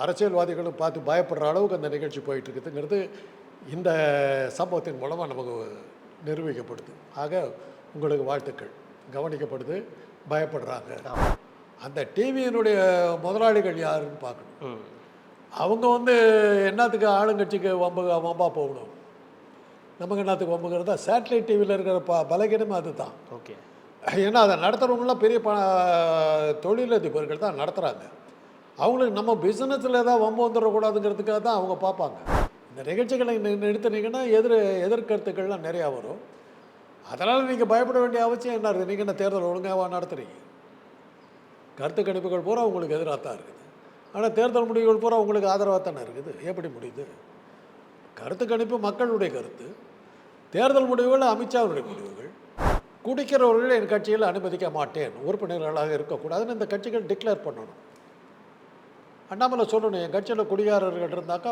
அரசியல்வாதிகளும் பார்த்து பயப்படுற அளவுக்கு அந்த நிகழ்ச்சி போயிட்டு இருக்குதுங்கிறது இந்த சம்பவத்தின் மூலமாக நமக்கு நிரூபிக்கப்படுது. ஆக உங்களுக்கு வாழ்த்துக்கள். கவனிக்கப்படுது, பயப்படுறாங்க. அந்த டிவியினுடைய முதலாளிகள் யாருன்னு பார்க்கணும். அவங்க என்னத்துக்கு ஆளுங்கட்சிக்கு வம்பா போகணும், நமக்கு என்னத்துக்கு வம்புங்கிறதா சேட்டலைட் டிவியில் இருக்கிற பலகீனமே அதுதான். ஓகே. ஏன்னா அதை நடத்துகிறவங்களாம் பெரிய தொழிலதிபர்கள் தான் நடத்துகிறாங்க. அவங்களுக்கு நம்ம பிஸ்னஸில் ஏதாவது வம்பு வந்துடக்கூடாதுங்கிறதுக்காக தான் அவங்க பார்ப்பாங்க. இந்த நிகழ்ச்சிகளை நிறுத்தினீங்கன்னா எதிர்கருத்துக்கள்லாம் நிறையா வரும். அதனால் நீங்கள் பயப்பட வேண்டிய அவசியம் என்ன இருக்குது? நீங்கள் என்ன தேர்தல் ஒழுங்காக நடத்துகிறீங்க? கருத்து கணிப்புகள் பூரா உங்களுக்கு எதிராக தான் இருக்குது. ஆனால் தேர்தல் முடிவுகள் பூரா உங்களுக்கு ஆதரவாக தானே இருக்குது. எப்படி முடியுது? கருத்து கணிப்பு மக்களுடைய கருத்து, தேர்தல் முடிவுகள் அமித்ஷாவுடைய முடிவுகள். குடிக்கிறவர்கள் என் கட்சியில் அனுமதிக்க மாட்டேன், உறுப்பினர்களாக இருக்கக்கூடாதுன்னு இந்த கட்சிகள் டிக்ளேர் பண்ணணும். அண்ணாமலை சொல்லணும், என் கட்சியில் குடிகாரர்கள் இருந்தாக்கா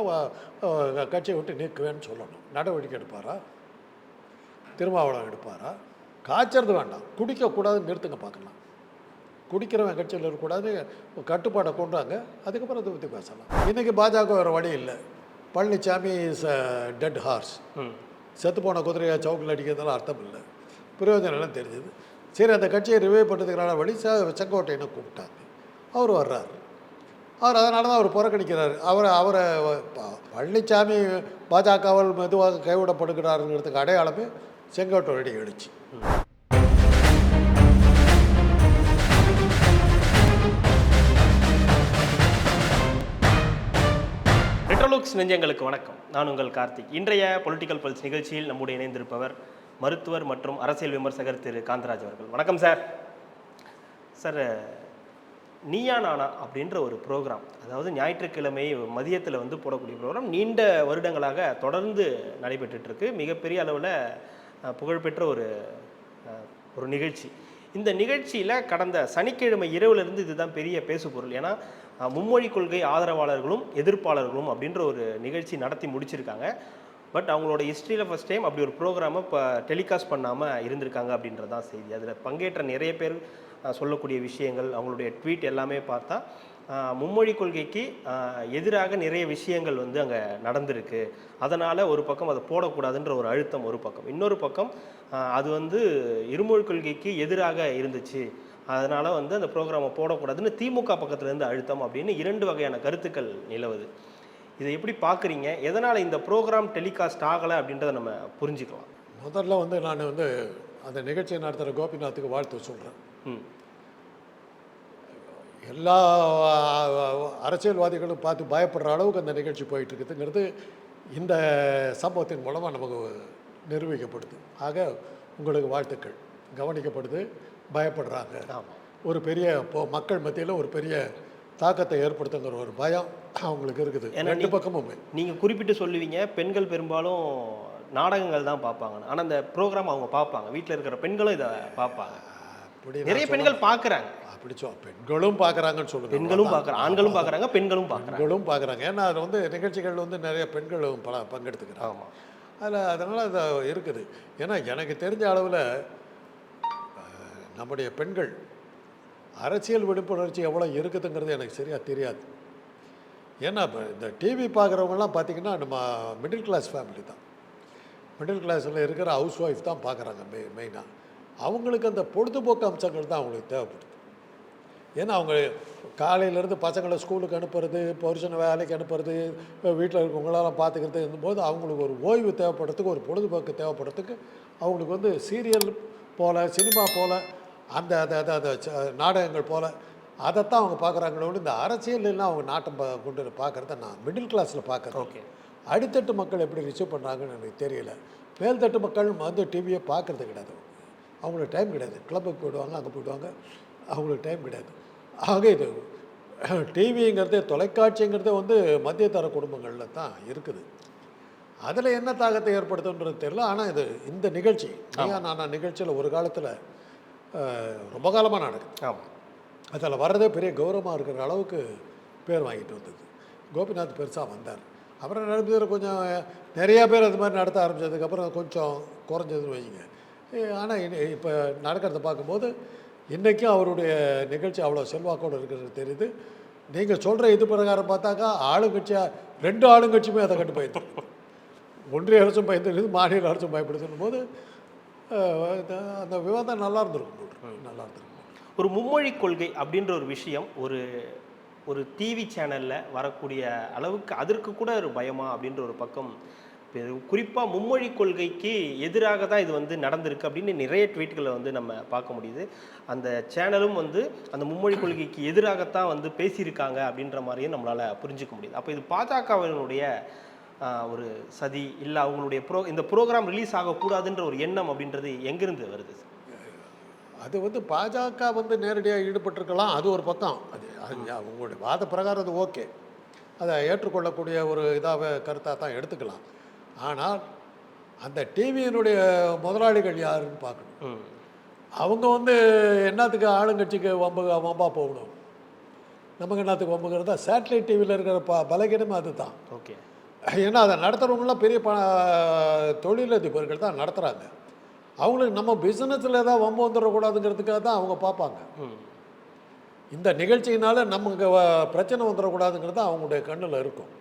கட்சியை விட்டு நீக்குவேன்னு சொல்லணும். நடவடிக்கை எடுப்பாரா? திருமாவளவன் எடுப்பாரா? காய்ச்சறது வேண்டாம், குடிக்கக்கூடாதுன்னு நிறுத்துங்க பார்க்கலாம். குடிக்கிறவன் கட்சியில் இருக்கக்கூடாது, கட்டுப்பாடை கொண்டாங்க, அதுக்கப்புறம் அதை பற்றி பேசலாம். இன்றைக்கி பாஜக வேறு வழி இல்லை. Palaniswami is a dead horse. செத்துப்போன குதிரையை சவுக்கில் அடிக்கிறதுலாம் அர்த்தம் இல்லை, பிரயோஜனம்லாம் தெரிஞ்சுது. சரி, அந்த கட்சியை ரிவைவ் பண்ணுறதுக்கான வழி செங்கோட்டையனை கூப்பிட்டாங்க. அவர் வர்றார். அவர் அதனால தான் அவர் புறக்கணிக்கிறார். அவரை பழனிசாமி பாஜகவால் மெதுவாக கைவிடப்படுகிறாருங்கிறதுக்கு அடையாளமே செங்கோட்டையனுடைய எழுச்சி. ரெட்ரோலுக்ஸ் நெஞ்சங்களுக்கு வணக்கம். நான் உங்கள் கார்த்திக். இன்றைய பொலிட்டிக்கல் பல்ஸ் நிகழ்ச்சியில் நம்முடைய இணைந்திருப்பவர் மருத்துவர் மற்றும் அரசியல் விமர்சகர் திரு காந்தராஜ் அவர்கள். வணக்கம் சார். சார், நீயா நானா அப்படின்ற ஒரு ப்ரோக்ராம், அதாவது ஞாயிற்றுக்கிழமை மதியத்தில் போடக்கூடிய ப்ரோக்ராம் நீண்ட வருடங்களாக தொடர்ந்து நடைபெற்றுருக்கு. மிகப்பெரிய அளவில் புகழ்பெற்ற ஒரு நிகழ்ச்சி. இந்த நிகழ்ச்சியில் கடந்த சனிக்கிழமை இரவுலேருந்து இதுதான் பெரிய பேசுபொருள். ஏன்னா மும்மொழி கொள்கை ஆதரவாளர்களும் எதிர்ப்பாளர்களும் அப்படின்ற ஒரு நிகழ்ச்சி நடத்தி முடிச்சிருக்காங்க. பட் அவங்களோட ஹிஸ்ட்ரியில் ஃபஸ்ட் டைம் அப்படி ஒரு ப்ரோக்ராமை இப்போ டெலிகாஸ்ட் பண்ணாமல் இருந்திருக்காங்க அப்படின்றது தான் செய்தி. அதில் பங்கேற்ற நிறைய பேர் சொல்லக்கூடிய விஷயங்கள், அவங்களுடைய ட்வீட் எல்லாமே பார்த்தா மும்மொழி கொள்கைக்கு எதிராக நிறைய விஷயங்கள் அங்கே நடந்திருக்கு. அதனால் ஒரு பக்கம் அதை போடக்கூடாதுன்ற ஒரு அழுத்தம் ஒரு பக்கம், இன்னொரு பக்கம் அது இருமொழி கொள்கைக்கு எதிராக இருந்துச்சு, அதனால் அந்த ப்ரோக்ராமை போடக்கூடாதுன்னு திமுக பக்கத்துலேருந்து அழுத்தம் அப்படின்னு இரண்டு வகையான கருத்துக்கள் நிலவுது. இதை எப்படி பார்க்குறீங்க? எதனால் இந்த ப்ரோக்ராம் டெலிகாஸ்ட் ஆகலை அப்படின்றத நம்ம புரிஞ்சுக்கலாம். முதல்ல நான் அந்த நிகழ்ச்சியை நடத்துகிற கோபிநாத்துக்கு வாழ்த்து சொல்கிறேன். எல்லா அரசியல்வாதிகளும் பார்த்து பயப்படுற அளவுக்கு அந்த நிகழ்ச்சி போயிட்டு இருக்குதுங்கிறது இந்த சம்பவத்தின் மூலமாக நமக்கு நிரூபிக்கப்படுது. ஆக உங்களுக்கு வாழ்த்துக்கள். கவனிக்கப்படுது, பயப்படுறாங்க. ஒரு பெரிய மக்கள் மத்தியில் ஒரு பெரிய தாக்கத்தை ஏற்படுத்துங்கிற ஒரு பயம் அவங்களுக்கு இருக்குது. ரெண்டு பக்கமுமே. நீங்கள் குறிப்பிட்டு சொல்லுவீங்க, பெண்கள் பெரும்பாலும் நாடகங்கள் தான் பார்ப்பாங்க, ஆனால் அந்த ப்ரோக்ராம் அவங்க பார்ப்பாங்க, வீட்டில் இருக்கிற பெண்களும் இதை பார்ப்பாங்க. அப்படி நிறைய பெண்கள் பார்க்குறாங்க. அப்படி பெண்களும் பார்க்குறாங்கன்னு சொல்லுங்கள். பெண்களும் பார்க்குறாங்க, ஆண்களும் பார்க்குறாங்க, பெண்களும் பார்க்குறாங்க. ஏன்னா அதில் நிகழ்ச்சிகள் நிறைய பெண்களும் பங்கெடுத்துக்கிறாங்க. ஆமாம், அதனால் அது இருக்குது. ஏன்னா எனக்கு தெரிஞ்ச அளவில் நம்முடைய பெண்கள் அரசியல் விழிப்புணர்ச்சி எவ்வளோ இருக்குதுங்கிறது எனக்கு சரியாக தெரியாது. ஏன்னா இப்போ இந்த டிவி பார்க்குறவங்கலாம் பார்த்திங்கன்னா நம்ம மிடில் கிளாஸ் ஃபேமிலி தான். மிடில் கிளாஸில் இருக்கிற ஹவுஸ் ஒய்ஃப் தான் பார்க்குறாங்க மெயினாக. அவங்களுக்கு அந்த பொழுதுபோக்கு அம்சங்கள் தான் அவங்களுக்கு தேவைப்படுது. ஏன்னா அவங்க காலையிலேருந்து பசங்களை ஸ்கூலுக்கு அனுப்புறது, புருஷனை வேலைக்கு அனுப்புறது, வீட்டில் இருக்கவங்களெல்லாம் பார்த்துக்கிறது இருந்தபோது அவங்களுக்கு ஒரு ஓய்வு தேவைப்படுறதுக்கு, ஒரு பொழுதுபோக்கு தேவைப்படுறதுக்கு அவங்களுக்கு சீரியல் போல், சினிமா போல், அந்த நாடகங்கள் போல் அதைத்தான் அவங்க பார்க்குறாங்களோடு இந்த அரசியல்லாம் அவங்க நாட்டம் கொண்டு பார்க்குறத நான் மிடில் கிளாஸில் பார்க்குறேன். ஓகே. அடித்தட்டு மக்கள் எப்படி ரிசீவ் பண்ணுறாங்கன்னு எனக்கு தெரியல. மேல்தட்டு மக்கள் டிவியை பார்க்குறது கிடையாது. அவங்களுக்கு டைம் கிடையாது. கிளப்புக்கு போயிடுவாங்க, அங்கே போயிடுவாங்க, அவங்களுக்கு டைம் கிடையாது. ஆக இது டிவிங்கிறது, தொலைக்காட்சிங்கிறது மத்திய தர குடும்பங்களில் தான் இருக்குது. அதில் என்ன தாக்கத்தை ஏற்படுத்துன்றது தெரியல. ஆனால் இந்த நிகழ்ச்சி நான் நிகழ்ச்சியில் ஒரு காலத்தில் ரொம்ப காலமாக நடக்குது. ஆமாம், அதில் வர்றதே பெரிய கௌரவமாக இருக்கிற அளவுக்கு பேர் வாங்கிட்டு வந்தது. கோபிநாத் பெருசாக வந்தார். அப்புறம் நடந்ததில் கொஞ்சம் நிறையா பேர் அது மாதிரி நடத்த ஆரம்பித்ததுக்கப்புறம் கொஞ்சம் குறைஞ்சதுன்னு வைங்க. ஆனால் இப்போ நடக்கிறத பார்க்கும்போது இன்றைக்கும் அவருடைய நிகழ்ச்சி அவ்வளோ செல்வாக்கோடு இருக்கிறது தெரியுது. நீங்கள் சொல்கிற இது பிரகாரம் பார்த்தாக்கா ஆளுங்கட்சியாக 2 ஆளுங்கட்சியுமே அதை கண்டு பயந்து, ஒன்றிய அரசும் பயந்துருக்குது, மாநில அரசும் பயப்படுதுன்னும் போது அந்த விவாதம் நல்லா இருந்திருக்கும், நல்லா இருந்திருக்கும். ஒரு மும்மொழி கொள்கை அப்படின்ற ஒரு விஷயம் ஒரு ஒரு டிவி சேனலில் வரக்கூடிய அளவுக்கு அதற்கு கூட ஒரு பயமா அப்படின்ற ஒரு பக்கம் குறிப்பாக மும்மொழி கொள்கைக்கு எதிராக தான் இது வந்து நடந்திருக்கு அப்படின்னு நிறைய ட்வீட்களை வந்து நம்ம பார்க்க முடியுது. அந்த சேனலும் வந்து அந்த மும்மொழி கொள்கைக்கு எதிராகத்தான் வந்து பேசியிருக்காங்க அப்படின்ற மாதிரியும் நம்மளால் புரிஞ்சுக்க முடியுது. அப்போ இது பாஜகவினுடைய ஒரு சதி இல்லை அவங்களுடைய இந்த ப்ரோக்ராம் ரிலீஸ் ஆகக்கூடாதுன்ற ஒரு எண்ணம் அப்படின்றது எங்கேருந்து வருது? அது வந்து பாஜக வந்து நேரடியாக ஈடுபட்டிருக்கலாம், அது ஒரு பக்கம். அது அவங்களுடைய வாத பிரகாரம் அது ஓகே, அதை ஏற்றுக்கொள்ளக்கூடிய ஒரு இதாக கருத்தாக தான் எடுத்துக்கலாம். ஆனால் அந்த டிவியினுடைய முதலாளிகள் யாருன்னு பார்க்கணும். அவங்க வந்து என்னத்துக்கு ஆளுங்கட்சிக்கு வம்பா போகணும், நமக்கு என்னத்துக்கு வம்புங்கிறதா சேட்டலைட் டிவியில் இருக்கிற பலகீனமே அது தான். ஓகே, ஏன்னா அதை நடத்துகிறவங்களாம் பெரிய தொழிலதிபர்கள் தான் நடத்துகிறாங்க. அவங்களுக்கு நம்ம பிஸ்னஸில் ஏதாவது வம்பு வந்துடக்கூடாதுங்கிறதுக்காக தான் அவங்க பார்ப்பாங்க. இந்த நிகழ்ச்சியினால நமக்கு பிரச்சனை வந்துடக்கூடாதுங்கிறது தான் அவங்களுடைய கண்ணில் இருக்கும்.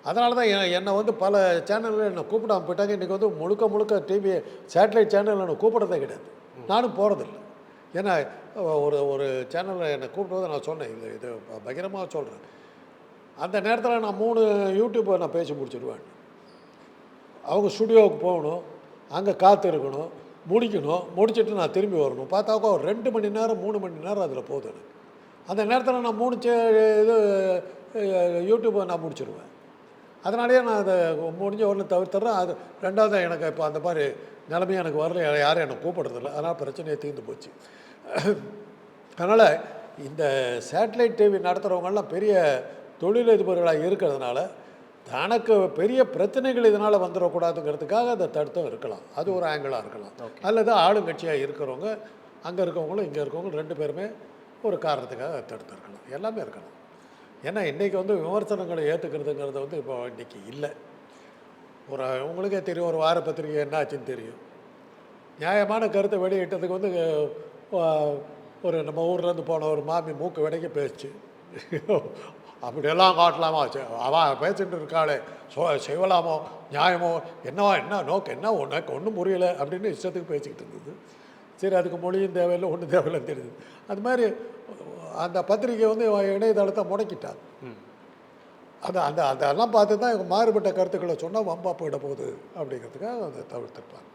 அதனால தான் என்னை வந்து பல சேனலில் என்னை கூப்பிடாமல் போயிட்டாங்க. இன்றைக்கி வந்து முழுக்க டிவி சேட்டலைட் சேனல் என்னை கூப்பிட்றதே கிடையாது, நானும் போகிறதில்ல. ஏன்னா ஒரு சேனலில் என்னை கூப்பிடுவது நான் சொன்னேன், இது பகிரமாக சொல்கிறேன், அந்த நேரத்தில் நான் 3 யூடியூப்பை நான் பேசி முடிச்சிடுவேன். அவங்க ஸ்டுடியோவுக்கு போகணும், அங்கே காற்று இருக்கணும், முடிச்சுட்டு நான் திரும்பி வரணும். பார்த்தாக்கா ஒரு 2 மணி நேரம் 3 மணி நேரம் அதில் போகுது எனக்கு. அந்த நேரத்தில் நான் 3 இது யூடியூப்பை நான் முடிச்சிடுவேன். அதனாலேயே நான் அதை முடிஞ்ச உடனே தவிர்த்துறேன். அது ரெண்டாவது எனக்கு இப்போ அந்த மாதிரி நிலைமையும் எனக்கு வரல, யாரும் என்னை கூப்பிட்றதில்ல, அதனால் பிரச்சனையே தீர்ந்து போச்சு. அதனால் இந்த சேட்டலைட் டிவி நடத்துகிறவங்கெல்லாம் பெரிய தொழிலதிபர்களாக இருக்கிறதுனால தனக்கு பெரிய பிரச்சனைகள் இதனால் வந்துடக்கூடாதுங்கிறதுக்காக அதை தடுத்தும் இருக்கலாம். அது ஒரு ஆங்கிளாக இருக்கலாம். அல்லது ஆளுங்கட்சியாக இருக்கிறவங்க, அங்கே இருக்கவங்களும் இங்கே இருக்கவங்களும் 2 பேருமே ஒரு காரணத்துக்காக தடுத்து இருக்கலாம். எல்லாமே இருக்கலாம். ஏன்னா இன்றைக்கி வந்து விமர்சனங்களை ஏற்றுக்கிறதுங்கிறது வந்து இப்போ இன்றைக்கி இல்லை. உங்களுக்கே தெரியும், ஒரு வார பத்திரிகை என்ன ஆச்சுன்னு தெரியும். நியாயமான கருத்தை வெளியிட்டதுக்கு வந்து ஒரு நம்ம ஊர்லேருந்து போன ஒரு மாமி மூக்கு விடைக்க பேசிச்சு. அப்படியெல்லாம் காட்டலாமா, அவன் பேசிட்டு இருக்காளே, செய்வலாமோ நியாயமோ என்ன நோக்கு என்ன ஒன்றும் புரியலை அப்படின்னு இஷ்டத்துக்கு பேசிக்கிட்டு இருந்தது. சரி, அதுக்கு மொழியும் தேவையில்லை, ஒன்றும் தேவையில்லைன்னு தெரியுது. அது மாதிரி அந்த பத்திரிகை வந்து இணையதளத்தை முடக்கிட்டாங்க. அந்த அதெல்லாம் பார்த்து தான் மாறுபட்ட கருத்துக்களை சொன்னால் வம்பா போயிட போகுது அப்படிங்கிறதுக்காக அதை தவிர்த்துருப்பாங்க.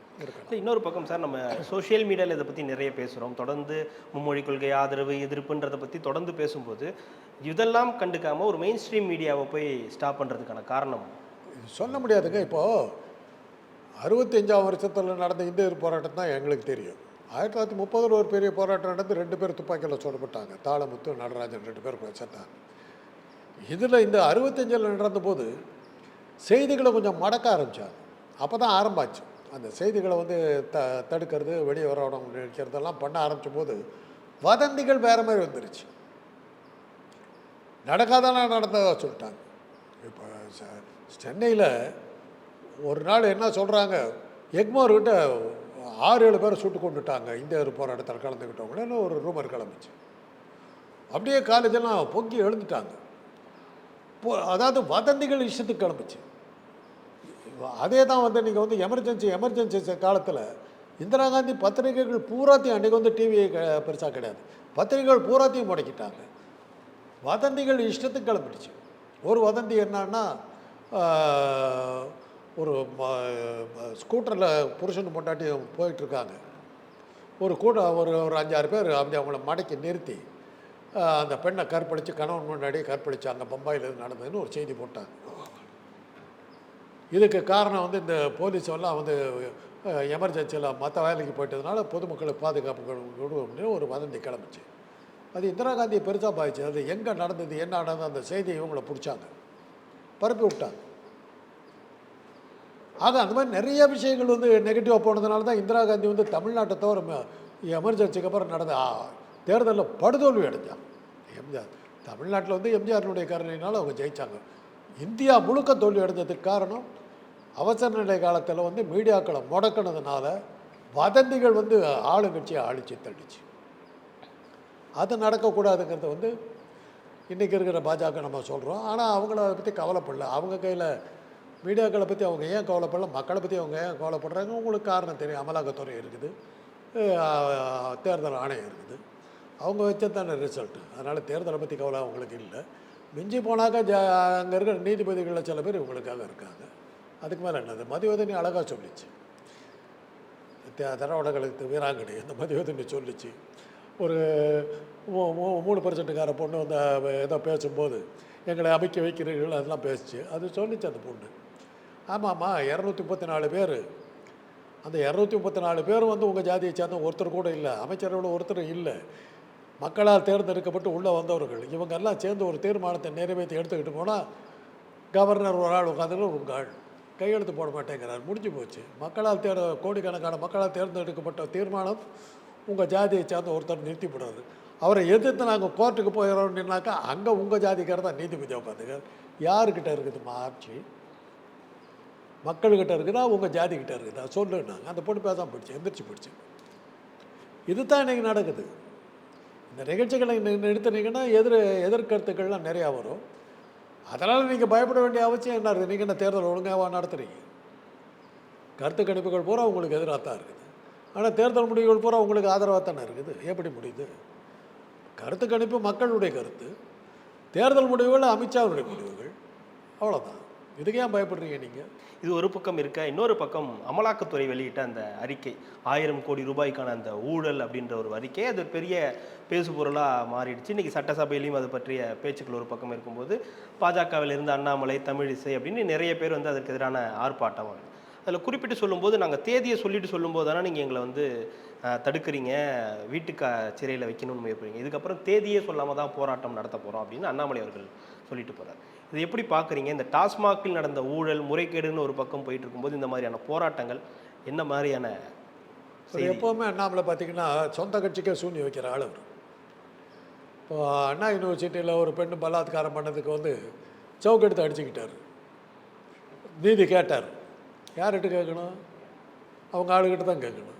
இன்னொரு பக்கம் சார், நம்ம சோஷியல் மீடியாவில் இதை பற்றி நிறைய பேசுகிறோம், தொடர்ந்து மும்மொழி கொள்கை ஆதரவு எதிர்ப்புன்றதை பற்றி தொடர்ந்து பேசும்போது இதெல்லாம் கண்டுக்காமல் ஒரு மெயின் ஸ்ட்ரீம் மீடியாவை போய் ஸ்டாப் பண்ணுறதுக்கான காரணம் சொல்ல முடியாதுங்க. இப்போது 65ஆம் வருஷத்தில் நடந்த இந்த போராட்டம் தான் எங்களுக்கு தெரியும். 1930 ஒரு பெரிய போராட்டம் நடந்து 2 பேர் துப்பாக்கியில் சுடப்பட்டாங்க, தாளமுத்து நடராஜன் 2 பேர் செத்தாங்க. இதில் இந்த 65 நடந்தபோது செய்திகளை கொஞ்சம் மடக்க ஆரம்பித்தாங்க. அப்போ தான் ஆரம்பிச்சு அந்த செய்திகளை வந்து தடுக்கிறது, வெளியே வரணும் நினைக்கிறதெல்லாம் பண்ண ஆரம்பித்த போது வதந்திகள் வேறு மாதிரி வந்துருச்சு. நடக்காதெல்லாம் நடந்ததாக சொல்லிட்டாங்க. இப்போ சென்னையில் ஒரு நாள் என்ன சொல்கிறாங்க, எக்மோர்கிட்ட 6-7 பேரை சுட்டு கொண்டுட்டாங்க இந்திய போராட்டத்தில் கலந்துக்கிட்டவங்களேன்னு ஒரு ரூமர் கிளம்பிச்சு. அப்படியே காலேஜெல்லாம் பொங்கி எழுந்துட்டாங்க. அதாவது வதந்திகள் இஷ்டத்துக்கு கிளம்பிச்சு. அதே தான் வந்து நீங்கள் வந்து எமர்ஜென்சி காலத்தில் இந்திரா காந்தி பத்திரிகைகள் பூராத்தையும், அன்றைக்கி வந்து டிவி பெருசாக கிடையாது, பத்திரிகைகள் பூராத்தையும் முடக்கிட்டாங்க. வதந்திகள் இஷ்டத்துக்கு கிளம்பிடுச்சு. ஒரு வதந்தி என்னன்னா, ஒரு ஸ்கூட்டரில் புருஷன் பொண்டாட்டி போயிட்டுருக்காங்க. ஒரு ஒரு 5-6 பேர் அப்படி அவங்கள மடக்கி நிறுத்தி அந்த பெண்ணை கற்பழித்து கணவன் முன்னாடியே கற்பழித்தாங்க, பம்பாயில் நடந்ததுன்னு ஒரு செய்தி போட்டாங்க. இதுக்கு காரணம் வந்து இந்த போலீஸ் எல்லாம் வந்து எமர்ஜென்சியில் மற்ற வேலைக்கு போயிட்டதுனால பொதுமக்களுக்கு பாதுகாப்பு கொடுக்கணும்னு ஒரு வதந்தி கிளம்பிச்சு. அது இந்திரா காந்தியை பெருசாக பாதிச்சு. அது எங்கே நடந்தது, என்ன நடந்தது, அந்த செய்தியை இவங்களை பிடிச்சாங்க, பரப்பி விட்டாங்க. ஆக அந்த மாதிரி நிறைய விஷயங்கள் வந்து நெகட்டிவாக போனதுனால தான் இந்திரா காந்தி வந்து தமிழ்நாட்டை தவிர எமர்ஜென்சிக்கு அப்புறம் நடந்த தேர்தலில் படுதோல்வி அடைஞ்சாங்க. எம்ஜிஆர் தமிழ்நாட்டில் வந்து எம்ஜிஆருடைய காரணினால் அவங்க ஜெயித்தாங்க. இந்தியா முழுக்க தோல்வி அடைஞ்சதுக்கு காரணம் அவசர நிலை காலத்தில் வந்து மீடியாக்களை முடக்கினதுனால வதந்திகள் வந்து ஆளுங்கட்சியை அழிச்சு தள்ளிச்சு. அது நடக்கக்கூடாதுங்கிறது வந்து இன்றைக்கி இருக்கிற பாஜக நம்ம சொல்கிறோம். ஆனால் அவங்கள அதை பற்றி கவலைப்படல. அவங்க கையில் மீடியாக்களை பற்றி அவங்க ஏன் கவலைப்படல, மக்களை பற்றி அவங்க ஏன் கவலைப்படுறாங்க, உங்களுக்கு காரணம் தெரியும். அமலாக்கத்துறை இருக்குது, தேர்தல் ஆணையம் இருக்குது, அவங்க வச்சது தானே ரிசல்ட்டு. அதனால் தேர்தலை பற்றி கவலை அவங்களுக்கு இல்லை. மிஞ்சி போனாக்கா அங்கே இருக்கிற நீதிபதிகளில் சில பேர் இவங்களுக்காக இருக்காங்க. அதுக்கு மேலே என்னது, மதிவதனி அழகாக சொல்லிச்சு, தரவடங்களுக்கு வீராங்கனை இந்த மதிவதனி சொல்லிச்சு. ஒரு 3% பொண்ணு வந்து ஏதோ பேசும்போது எங்களை அமைக்க வைக்கிறீர்கள் அதெல்லாம் பேசிச்சு. அது சொல்லிச்சு அந்த பொண்ணு. ஆமாம்மா, 234 பேர், அந்த 234 பேரும் வந்து உங்கள் ஜாதியை சேர்ந்த ஒருத்தர் கூட இல்லை, அமைச்சரோட ஒருத்தர் இல்லை, மக்களால் தேர்ந்தெடுக்கப்பட்டு உள்ளே வந்தவர்கள். இவங்கெல்லாம் சேர்ந்து ஒரு தீர்மானத்தை நிறைவேற்றி எடுத்துக்கிட்டு போனால் கவர்னர் ஒரு ஆள் உட்காந்துட்டு உங்கள் ஆள் கையெழுத்து போட மாட்டேங்கிறார். முடிஞ்சு போச்சு. மக்களால் கோடிக்கணக்கான மக்களால் தேர்ந்தெடுக்கப்பட்ட தீர்மானம் உங்கள் ஜாதியை சேர்ந்த ஒருத்தர் நிறுத்திவிடுறாரு. அவரை எதிர்த்து நாங்கள் கோர்ட்டுக்கு போயிடறோம்னாக்கா அங்கே உங்கள் ஜாதிக்கார தான் நீதிபதி உட்காந்துங்க. யாருக்கிட்ட இருக்குதுமா ஆட்சி? மக்கள்கிட்ட இருக்குதா உங்கள் ஜாதிக்கிட்ட இருக்குதா சொல்லுன்னாங்க. அந்த பொண்ணு பேசாமல் போயிடுச்சு, எந்திரிச்சு போயிடுச்சு. இதுதான் இன்றைக்கி நடக்குது. இந்த நிகழ்ச்சிகளை நிறுத்தினீங்கன்னா எதிர்கருத்துக்கள்லாம் நிறையா வரும். அதனால் நீங்கள் பயப்பட வேண்டிய அவசியம் என்ன இருக்குது? நீங்கள் என்ன தேர்தல் ஒழுங்காக நடத்துகிறீங்க? கருத்து கணிப்புகள் பூரா உங்களுக்கு எதிராக தான் இருக்குது. ஆனால் தேர்தல் முடிவுகள் பூரா உங்களுக்கு ஆதரவாக தானே இருக்குது. எப்படி முடியுது? கருத்து கணிப்பு மக்களுடைய கருத்து, தேர்தல் முடிவுகள் அமித்ஷாவுடைய முடிவுகள், அவ்வளோதான். இதுக்கு ஏன் பயப்படுறீங்க நீங்கள்? இது ஒரு பக்கம் இருக்க, இன்னொரு பக்கம் அமலாக்கத்துறை வெளியிட்ட அந்த அறிக்கை 1000 கோடி ரூபாய்க்கான அந்த ஊழல் அப்படின்ற ஒரு அறிக்கை, அது பெரிய பேசுபொருளாக மாறிடுச்சு. இன்றைக்கி சட்டசபையிலையும் அது பற்றிய பேச்சுக்கள் ஒரு பக்கம் இருக்கும்போது பாஜகவிலிருந்து அண்ணாமலை, தமிழிசை அப்படின்னு நிறைய பேர் வந்து அதுக்கு எதிரான ஆர்ப்பாட்டம். அதில் குறிப்பிட்டு சொல்லும்போது நாங்கள் தேதியை சொல்லிட்டு சொல்லும்போது தானே நீங்கள் எங்களை வந்து தடுக்கிறீங்க, வீட்டுக்கு சிறையில் வைக்கணும்னு முயற்சிங்க, இதுக்கப்புறம் தேதியே சொல்லாமல் தான் போராட்டம் நடத்த போகிறோம் அப்படின்னு அண்ணாமலை அவர்கள் சொல்லிட்டு போகிறார். இது எப்படி பார்க்குறீங்க? இந்த டாஸ்மாகில் நடந்த ஊழல் முறைகேடுன்னு ஒரு பக்கம் போயிட்டு இருக்கும்போது இந்த மாதிரியான போராட்டங்கள் என்ன மாதிரியான? எப்போவுமே அண்ணாமலை பார்த்திங்கன்னா சொந்த கட்சிக்கே சூனி வைக்கிற ஆள் அவர். இப்போ அண்ணா யூனிவர்சிட்டியில் ஒரு பெண்ணு பலாத்காரம் பண்ணதுக்கு வந்து சவுக்கெடுத்து அடிச்சுக்கிட்டார், நீதி கேட்டார். யார்கிட்ட கேட்கணும்? அவங்க ஆளுகிட்ட தான் கேட்கணும்.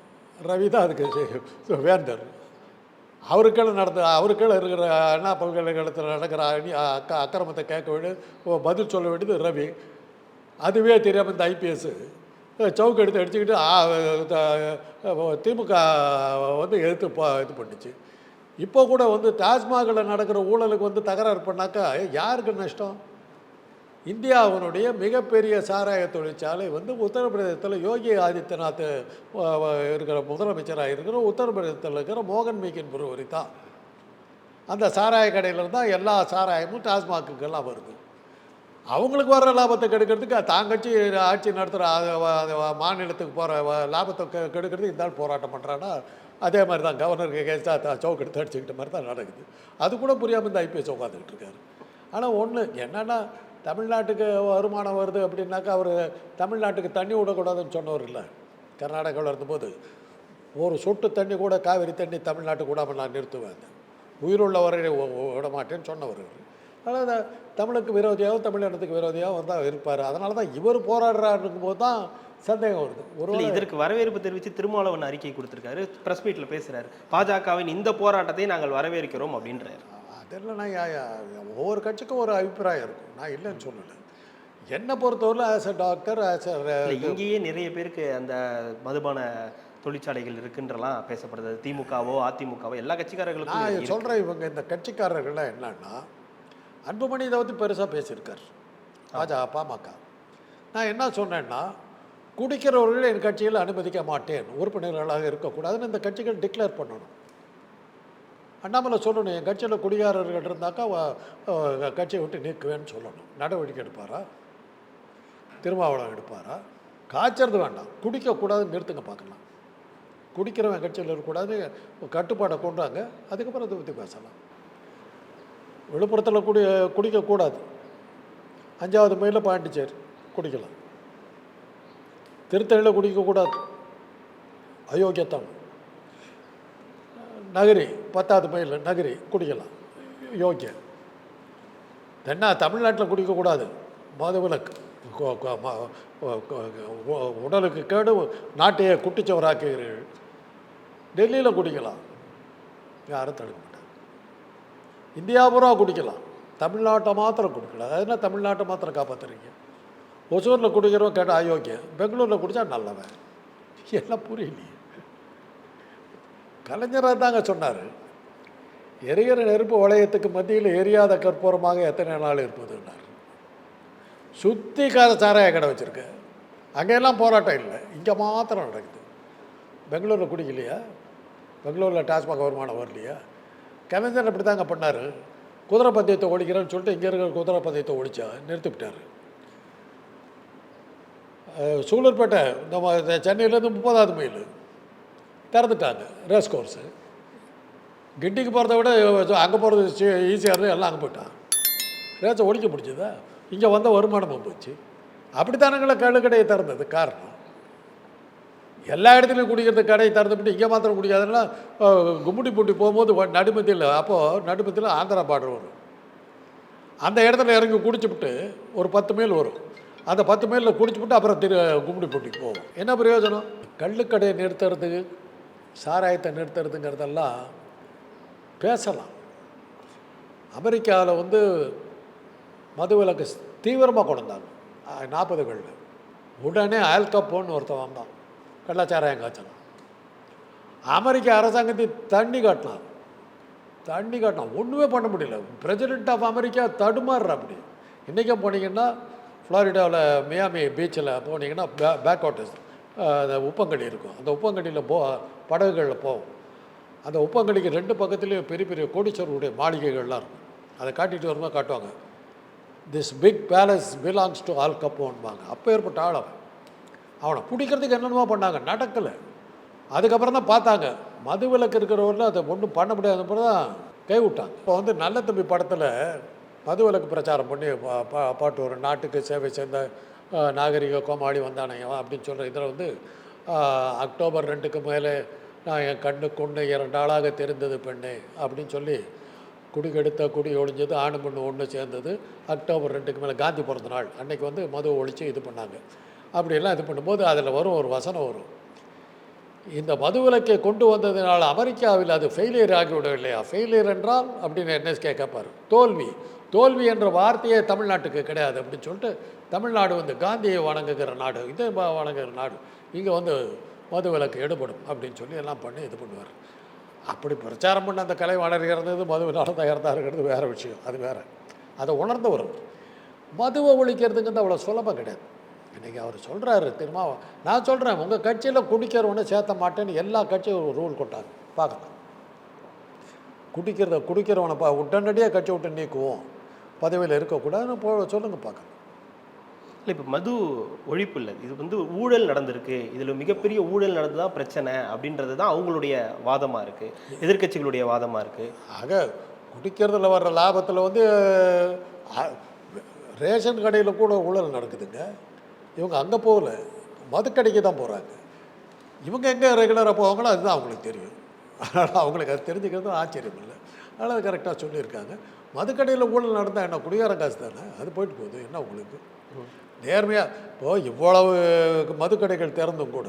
ரவி தான் அதுக்கு வேந்தர். அவருக்கெல்லாம் இருக்கிற அண்ணா பல்கலைக்கழகத்தில் நடக்கிற அக்கிரமத்தை கேட்க வேண்டியது, பதில் சொல்ல வேண்டியது ரவி. அதுவே தெரியாமல் இந்த ஐபிஎஸ் சவுக்கு எடுத்து அடிச்சுக்கிட்டு திமுக வந்து எதிர்த்து இது பண்ணிச்சு. இப்போ கூட வந்து டாஸ்மாகில் நடக்கிற ஊழலுக்கு வந்து தகராறு பண்ணாக்கா யாருக்கு நஷ்டம்? இந்தியாவினுடைய மிகப்பெரிய சாராய தொழிற்சாலை வந்து உத்தரப்பிரதேசத்தில் யோகி ஆதித்யநாத் இருக்கிற முதலமைச்சராக இருக்கிற உத்தரப்பிரதேசத்தில் இருக்கிற மோகன் மீகின் புரவரி தான். அந்த சாராய கடையில் தான் எல்லா சாராயமும் டாஸ்மாக்குக்கெல்லாம் வருது. அவங்களுக்கு வர்ற லாபத்தை கெடுக்கிறதுக்கு தாங்கட்சி ஆட்சி நடத்துகிற மாநிலத்துக்கு போகிற லாபத்தை கெடுக்கிறதுக்கு இந்த போராட்டம் பண்ணுறான்னா அதே மாதிரி தான் கவர்னருக்கு கேஸாக சவுக்கு எடுத்து அடிச்சுக்கிட்ட மாதிரி தான் நடக்குது. அது கூட புரியாமல் இந்த ஐபிஎஸ் உட்காந்துக்கிட்டு இருக்காரு. ஆனால் ஒன்று என்னென்னா, தமிழ்நாட்டுக்கு வருமானம் வருது அப்படின்னாக்கா அவர் தமிழ்நாட்டுக்கு தண்ணி விடக்கூடாதுன்னு சொன்னவர் இல்லை. கர்நாடகாவில் இருந்தபோது ஒரு சொட்டு தண்ணி கூட, காவிரி தண்ணி தமிழ்நாட்டுக்கு விடாமல் நான் நிறுத்துவேன், உயிருள்ளவரை விட மாட்டேன்னு சொன்னவர். அதனால் தமிழுக்கு விரோதியாகவும் தமிழினத்துக்கு விரோதியாகவும் தான் இருப்பார். அதனால தான் இவர் போராடுறாருக்கும் போது தான் சந்தேகம் வருது. ஒரு இதற்கு வரவேற்பு தெரிவித்து திருமாவளவன் அறிக்கை கொடுத்துருக்காரு, ப்ரெஸ் மீட்டில் பேசுகிறாரு, பாஜகவின் இந்த போராட்டத்தை நாங்கள் வரவேற்கிறோம் அப்படின்றார். அதெல்லாம் ஒவ்வொரு கட்சிக்கும் ஒரு அபிப்பிராயம் இருக்கும், நான் இல்லைன்னு சொல்லலை. என்னை பொறுத்தவரை ஆஸ் அ டாக்டர், இங்கேயே நிறைய பேருக்கு அந்த மதுபான தொழிற்சாலைகள் இருக்குன்றலாம் பேசப்படுது. திமுகவோ அதிமுகவோ எல்லா கட்சிக்காரர்களுக்கும் நான் சொல்கிறேன். இவங்க இந்த கட்சிக்காரர்கள்லாம் என்னன்னா, அன்புமணி இதை பற்றி பெருசாக பேசியிருக்கார் பாமக. நான் என்ன சொன்னேன்னா, குடிக்கிறவர்கள் என் கட்சியில் அனுமதிக்க மாட்டேன், உறுப்பினர்களாக இருக்கக்கூடாதுன்னு இந்த கட்சிகள் டிக்ளேர் பண்ணணும். அண்ணாமலை சொல்லணும், என் கட்சியில் குடிகாரர்கள் இருந்தாக்கா கட்சியை விட்டு நீக்குவேன்னு சொல்லணும். நடவடிக்கை எடுப்பாரா? திருமாவளவன் எடுப்பாரா? காய்ச்சறது வேண்டாம், குடிக்கக்கூடாதுன்னு நிறுத்துங்க பார்க்கலாம். குடிக்கிறவன் கட்சியில் இருக்கக்கூடாது, கட்டுப்பாடை கொண்டாங்க, அதுக்கப்புறம் அதை பற்றி பேசலாம். விழுப்புரத்தில் குடிக்கக்கூடாது, 5வது மைலில் பாண்டிச்சேரி குடிக்கலாம். திருத்தணியில் குடிக்கக்கூடாது, அயோக்கியத்தான். நகரி 10வது மைல் நகரி குடிக்கலாம், யோக்கியம். தென்னா தமிழ்நாட்டில் குடிக்கக்கூடாது, மதுவிலக்கு, உடலுக்கு கேடு, நாட்டையே குட்டிச்சவராக்குகிறீர்கள். டெல்லியில் குடிக்கலாம், யாரும் தடுக்க மாட்டாங்க. இந்தியா பூரா குடிக்கலாம், தமிழ்நாட்டை மாத்திரம் கொடுக்கல. அது என்ன தமிழ்நாட்டை மாத்திரம் காப்பாற்றுறீங்க? ஒசூரில் குடிக்கிறவன் கேட்டால் அயோக்கியம், பெங்களூரில் குடித்தா நல்லவன். எல்லாம் புரியலையே. கலைஞராக தாங்க சொன்னார், எரிகிற நெருப்பு வளையத்துக்கு மத்தியில் எரியாத கற்பூரமாக எத்தனை நாள் இருப்பதுன்னார். சுற்றி சாராய கடை வச்சுருக்க, அங்கெல்லாம் போராட்டம் இல்லை, இங்கே மாத்திரம் நடக்குது. பெங்களூரில் குடிக்கலையா? பெங்களூரில் டாஸ்மாக் வருமானம் வரலையா? கலைஞர் அப்படி தாங்க பண்ணார். குதிரை பந்தயத்தை ஒழிக்கிறேன்னு சொல்லிட்டு இங்கே இருக்கிற குதிரை பந்தயத்தை ஒழிச்சா நிறுத்திவிட்டார். சூலூர்பேட்டை நம்ம சென்னையிலேருந்து 30வது மைல் திறந்துட்டாங்க ரேஸ் கோர்ஸு. கிண்டிக்கு போகிறத விட அங்கே போகிறது ஈஸியாக எல்லாம் அங்கே போயிட்டான். ரேஸை ஒழிக்க முடிஞ்சதா? இங்கே வந்த வருமானமும் போச்சு. அப்படித்தானங்கள கடையை திறந்தது. காரணம் எல்லா இடத்துலையும் குடிக்கிறது கடையை திறந்துவிட்டு இங்கே மாத்திரம் குடிக்காதுன்னா கும்முடி பூட்டி போகும்போது நடுமத்தியில், அப்போது நடுமத்தியில் ஆந்திரா பார்டர் வரும். அந்த இடத்துல இறங்கி குடிச்சுவிட்டு ஒரு 10 மைல் வரும். அந்த 10 மைலில் குடிச்சுவிட்டு அப்புறம் கும்முடி பூட்டிக்கு போவோம். என்ன பிரயோஜனம்? கள்ளுக்கடையை நிறுத்துறதுக்கு, சாராயத்தை நிறுத்துறதுங்கிறதெல்லாம் பேசலாம். அமெரிக்காவில் மதுவிலக்கு தீவிரமாக கொண்டாங்க 40களில். உடனே ஆல் கப்போன்னு ஒருத்தன் வந்தான், கள்ளச்சாராயம் காய்ச்சலாம். அமெரிக்க அரசாங்கத்தை தண்ணி காட்டினான். ஒன்றுமே பண்ண முடியல. பிரசிடென்ட் ஆஃப் அமெரிக்கா தடுமாறுற. அப்படி இன்றைக்கும் போனீங்கன்னா ஃப்ளாரிடாவில் மியாமி பீச்சில் போனீங்கன்னா பேக் வாட்டர்ஸ் அந்த உப்பங்கடி இருக்கும். அந்த உப்பங்கடியில் படகுகளில் போகும். அந்த உப்பங்கடிக்கு 2 பக்கத்துலேயும் பெரிய பெரிய கோடீஸ்வரருடைய மாளிகைகள்லாம் இருக்கும். அதை காட்டிகிட்டு வரும்போது காட்டுவாங்க, this big palace belongs to all கப்போன்பாங்க. அப்போ ஏற்பட்ட ஆள் அவனை பிடிக்கிறதுக்கு என்னென்னமோ பண்ணாங்க, நடக்கலை. அதுக்கப்புறம் தான் பார்த்தாங்க மது விலக்கு இருக்கிறவரில் அதை ஒன்றும் பண்ண முடியாத அப்புறம் தான் கைவிட்டாங்க. இப்போ நல்ல தம்பி படத்தில் மது விலக்கு பிரச்சாரம் பண்ணி பாட்டு ஒரு நாட்டுக்கு சேவை சேர்ந்த நாகரிக கோமாளி வந்தானையவன் அப்படின்னு சொல்கிற இதில் அக்டோபர் 2க்கு மேலே நான் என் கண்ணுக்கு 2 ஆளாக தெரிந்தது பெண்ணே அப்படின்னு சொல்லி குடிக்கெடுத்த குடி ஒழிஞ்சது ஆணு பெண்ணு ஒன்று சேர்ந்தது. அக்டோபர் 2க்கு மேலே காந்தி பிறந்த நாள் அன்றைக்கி மது ஒழித்து இது பண்ணாங்க. அப்படியெல்லாம் இது பண்ணும்போது அதில் ஒரு வசனம் வரும், இந்த மதுவிலக்கை கொண்டு வந்ததினால் அமெரிக்காவில் அது ஃபெயிலியர் ஆகிவிடவில்லையா? ஃபெயிலியர் என்றால் அப்படின்னு என்எஸ்கே கேட்பார். தோல்வி என்ற வார்த்தையே தமிழ்நாட்டுக்கு கிடையாது அப்படின்னு சொல்லிட்டு, தமிழ்நாடு காந்தியை வணங்குகிற நாடு, இதை வணங்குகிற நாடு, இங்கே மதுவிலக்கு எடுபடும் அப்படின்னு சொல்லி எல்லாம் பண்ணி இது பண்ணுவார். அப்படி பிரச்சாரம் பண்ண அந்த கலை வளர்கிறது மதுவினால் தயார்த்தாக இருக்கிறது வேறு விஷயம், அது வேறு. அதை உணர்ந்து வரும். மதுவை ஒழிக்கிறதுங்கிறது அவ்வளோ சுலபம் கிடையாது. இன்றைக்கி அவர் சொல்கிறாரு தெரியுமா, நான் சொல்கிறேன் உங்கள் கட்சியில் குடிக்கிறவனை சேர்த்த மாட்டேன்னு எல்லா கட்சியும் ஒரு ரூல் கொண்டாங்க. பார்க்கலாம், குடிக்கிறவனை உடனடியாக கட்சி விட்டு நீக்குவோம், பதவியில் இருக்கக்கூடாதுன்னு சொல்லுங்கள் பார்க்கலாம். இல்லை, இப்போ மது ஒழிப்பு இல்லை, இது ஊழல் நடந்திருக்கு, இதில் மிகப்பெரிய ஊழல் நடந்து தான் பிரச்சனை அப்படின்றது தான் அவங்களுடைய வாதமாக இருக்குது, எதிர்க்கட்சிகளுடைய வாதமாக இருக்குது. ஆக குடிக்கிறதுல வர்ற லாபத்தில் ரேஷன் கடையில் கூட ஊழல் நடக்குதுங்க. இவங்க அங்கே போகல, மதுக்கடைக்கு தான் போகிறாங்க. இவங்க எங்கே ரெகுலராக போவாங்களோ அதுதான் அவங்களுக்கு தெரியும். அதனால் அவங்களுக்கு அது தெரிஞ்சுக்கிறது ஆச்சரியம் இல்லை. அதனால் அது கரெக்டாக சொல்லியிருக்காங்க. மதுக்கடையில் ஊழல் நடந்தால் என்ன, குடிகாரம் காசு தானே, அது போயிட்டு போகுது. என்ன உங்களுக்கு நேர்மையாக இப்போது இவ்வளவு மதுக்கடைகள் திறந்தும் கூட